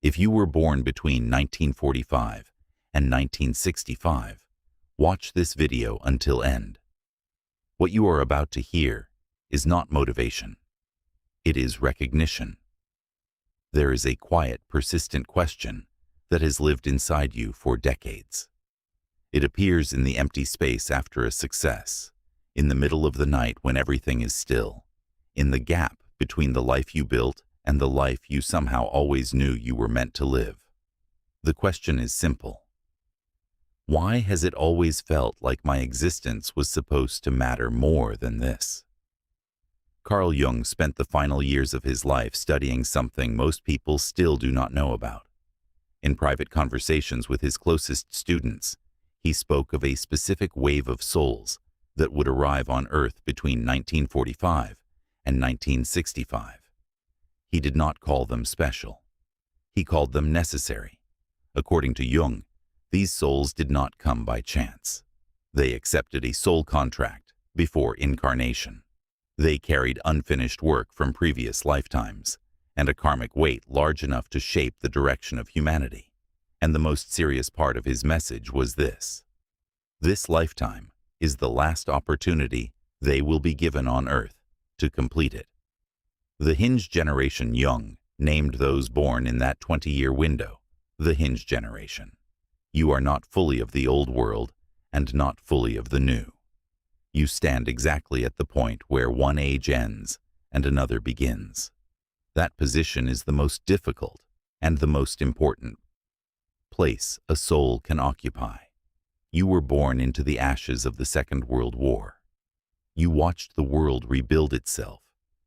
If you were born between 1945 and 1965, watch this video until end. What you are about to hear is not motivation. It is recognition. There is a quiet, persistent question that has lived inside you for decades. It appears in the empty space after a success, in the middle of the night when everything is still, in the gap between the life you built and the life you somehow always knew you were meant to live. The question is simple. Why has it always felt like my existence was supposed to matter more than this? Carl Jung spent the final years of his life studying something most people still do not know about. In private conversations with his closest students, he spoke of a specific wave of souls that would arrive on Earth between 1945 and 1965. He did not call them special. He called them necessary. According to Jung, these souls did not come by chance. They accepted a soul contract before incarnation. They carried unfinished work from previous lifetimes and a karmic weight large enough to shape the direction of humanity. And the most serious part of his message was this. This lifetime is the last opportunity they will be given on Earth to complete it. The Hinge generation Jung named those born in that 20-year window the Hinge generation. You are not fully of the old world and not fully of the new. You stand exactly at the point where one age ends and another begins. That position is the most difficult and the most important place a soul can occupy. You were born into the ashes of the Second World War. You watched the world rebuild itself,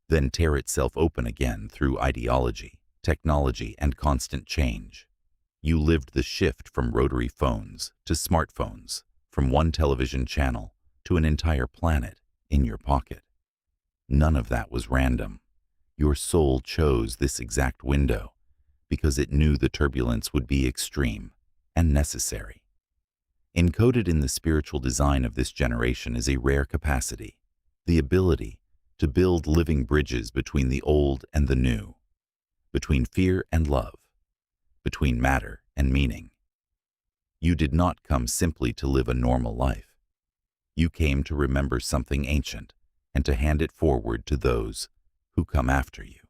then tear itself open again through ideology, technology, and constant change. You lived the shift from rotary phones to smartphones, from one television channel to an entire planet in your pocket. None of that was random. Your soul chose this exact window because it knew the turbulence would be extreme and necessary. Encoded in the spiritual design of this generation is a rare capacity, the ability to build living bridges between the old and the new, between fear and love, between matter and meaning. You did not come simply to live a normal life. You came to remember something ancient and to hand it forward to those who come after you.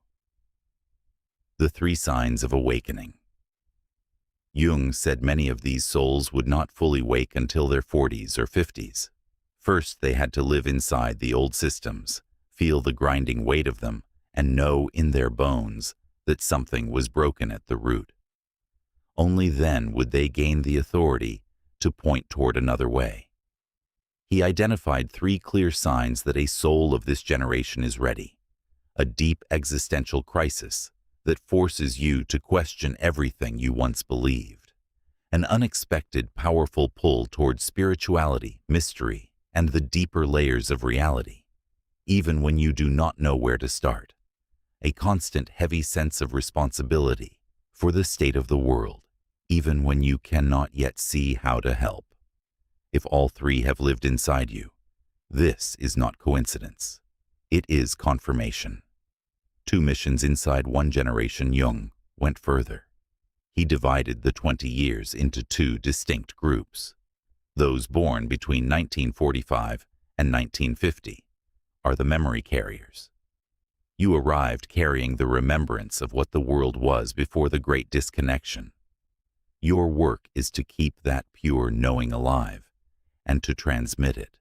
The 3 signs of awakening. Jung said many of these souls would not fully wake until their 40s or 50s. First, they had to live inside the old systems, feel the grinding weight of them, and know in their bones that something was broken at the root. Only then would they gain the authority to point toward another way. He identified 3 clear signs that a soul of this generation is ready. A deep existential crisis that forces you to question everything you once believed. An unexpected, powerful pull toward spirituality, mystery, and the deeper layers of reality, even when you do not know where to start. A constant, heavy sense of responsibility for the state of the world, even when you cannot yet see how to help. If all 3 have lived inside you, this is not coincidence. It is confirmation. 2 missions inside one generation. Jung went further. He divided the 20 years into 2 distinct groups. Those born between 1945 and 1950 are the memory carriers. You arrived carrying the remembrance of what the world was before the Great Disconnection. Your work is to keep that pure knowing alive and to transmit it.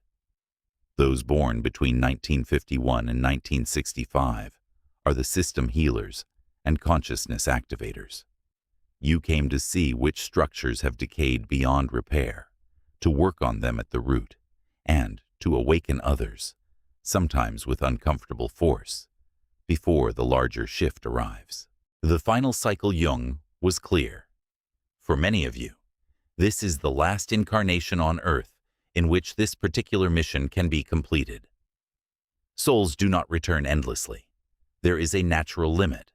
Those born between 1951 and 1965 are the system healers and consciousness activators. You came to see which structures have decayed beyond repair, to work on them at the root, and to awaken others, sometimes with uncomfortable force, before the larger shift arrives. The final cycle Jung was clear. For many of you, this is the last incarnation on Earth in which this particular mission can be completed. Souls do not return endlessly. There is a natural limit.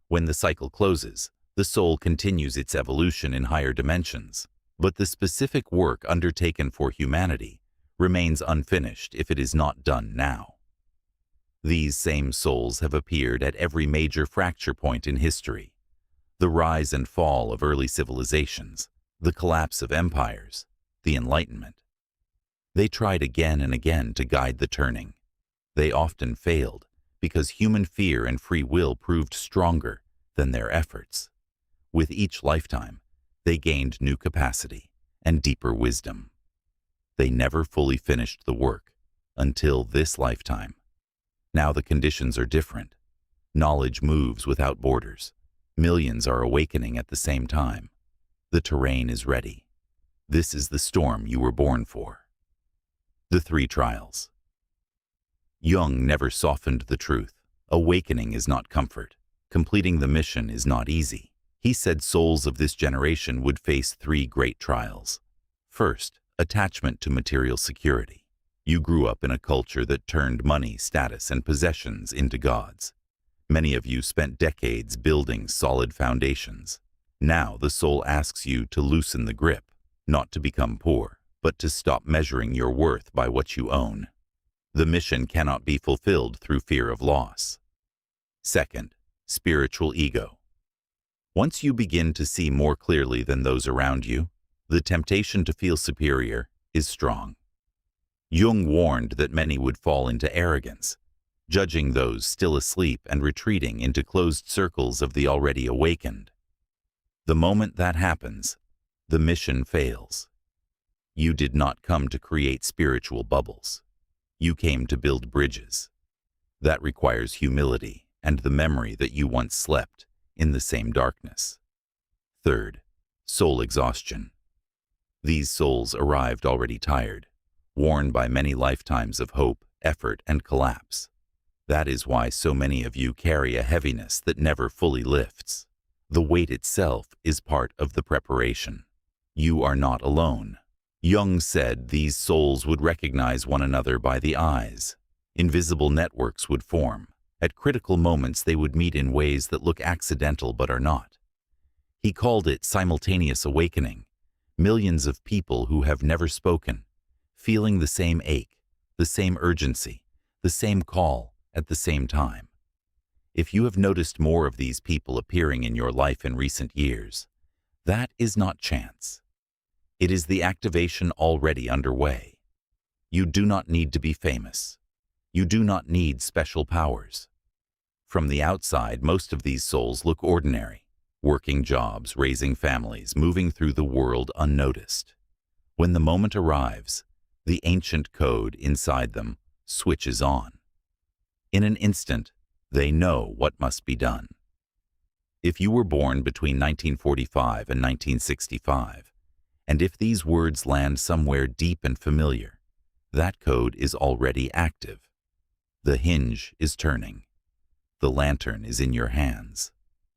When the cycle closes, the soul continues its evolution in higher dimensions, but the specific work undertaken for humanity remains unfinished if it is not done now. These same souls have appeared at every major fracture point in history. The rise and fall of early civilizations, the collapse of empires, the Enlightenment. They tried again and again to guide the turning. They often failed because human fear and free will proved stronger than their efforts. With each lifetime, they gained new capacity and deeper wisdom. They never fully finished the work until this lifetime. Now the conditions are different. Knowledge moves without borders. Millions are awakening at the same time. The terrain is ready. This is the storm you were born for. The three trials. Jung never softened the truth. Awakening is not comfort. Completing the mission is not easy. He said souls of this generation would face three great trials. First, attachment to material security. You grew up in a culture that turned money, status, and possessions into gods. Many of you spent decades building solid foundations. Now the soul asks you to loosen the grip, not to become poor, but to stop measuring your worth by what you own. The mission cannot be fulfilled through fear of loss. Second, spiritual ego. Once you begin to see more clearly than those around you, the temptation to feel superior is strong. Jung warned that many would fall into arrogance, judging those still asleep and retreating into closed circles of the already awakened. The moment that happens, the mission fails. You did not come to create spiritual bubbles. You came to build bridges. That requires humility and the memory that you once slept in the same darkness. Third, soul exhaustion. These souls arrived already tired, worn by many lifetimes of hope, effort, and collapse. That is why so many of you carry a heaviness that never fully lifts. The weight itself is part of the preparation. You are not alone. Jung said these souls would recognize one another by the eyes. Invisible networks would form. At critical moments they would meet in ways that look accidental but are not. He called it simultaneous awakening. Millions of people who have never spoken, feeling the same ache, the same urgency, the same call at the same time. If you have noticed more of these people appearing in your life in recent years, that is not chance. It is the activation already underway. You do not need to be famous. You do not need special powers. From the outside, most of these souls look ordinary, working jobs, raising families, moving through the world unnoticed. When the moment arrives, the ancient code inside them switches on. In an instant, they know what must be done. If you were born between 1945 and 1965, and if these words land somewhere deep and familiar, that code is already active. The hinge is turning. The lantern is in your hands.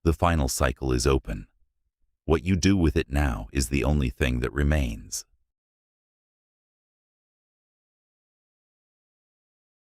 The final cycle is open. What you do with it now is the only thing that remains.